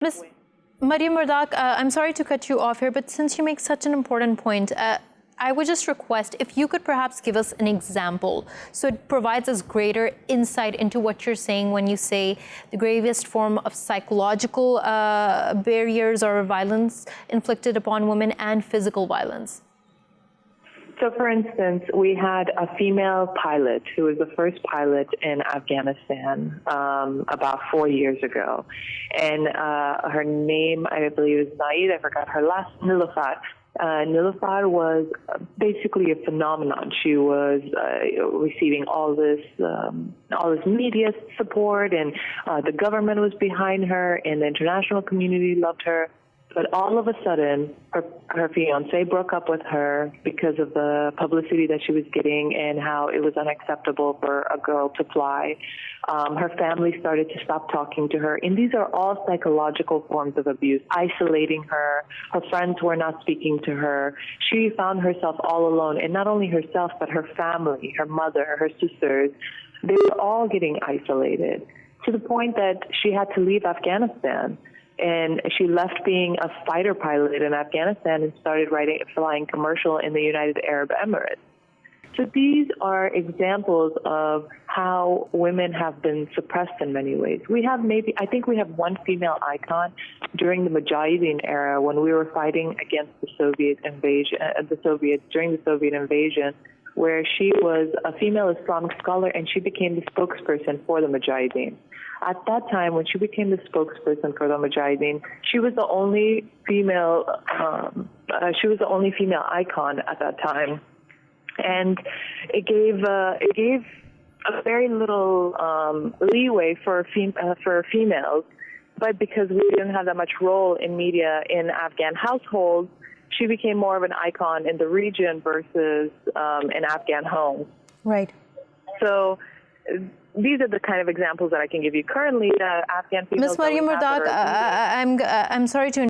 Ms. Maryam Wardak, I'm sorry to cut you off here, but since you make such an important point, I would just request if you could perhaps give us an example so it provides us greater insight into what you're saying when you say the gravest form of psychological barriers or violence inflicted upon women and physical violence. So, for instance, we had a female pilot who was the first pilot in Afghanistan about 4 years ago. And her name, I believe, is Naeed. I forgot her last, Nilufar. Nilufar was basically a phenomenon. She was receiving all this media support, and the government was behind her, and the international community loved her. But all of a sudden, her fiancé broke up with her because of the publicity that she was getting and how it was unacceptable for a girl to fly. Her family started to stop talking to her. And these are all psychological forms of abuse, isolating her. Her friends were not speaking to her. She found herself all alone. And not only herself, but her family, her mother, her sisters. They were all getting isolated to the point that she had to leave Afghanistan. And she left being a fighter pilot in Afghanistan and started flying commercial in the United Arab Emirates. So these are examples of how women have been suppressed in many ways. I think we have one female icon during the Mujahideen era when we were fighting against the Soviet invasion, during the Soviet invasion, where she was a female Islamic scholar and she became the spokesperson for the Mujahideen. At that time, when she became the spokesperson for the Mujahideen, she was the only female. She was the only female icon at that time, and it gave a very little leeway for females. But because we didn't have that much role in media in Afghan households, she became more of an icon in the region versus in Afghan homes. Right. So these are the kind of examples that I can give you. Currently, the Afghan females. Ms. Maryam Wardak, I'm sorry to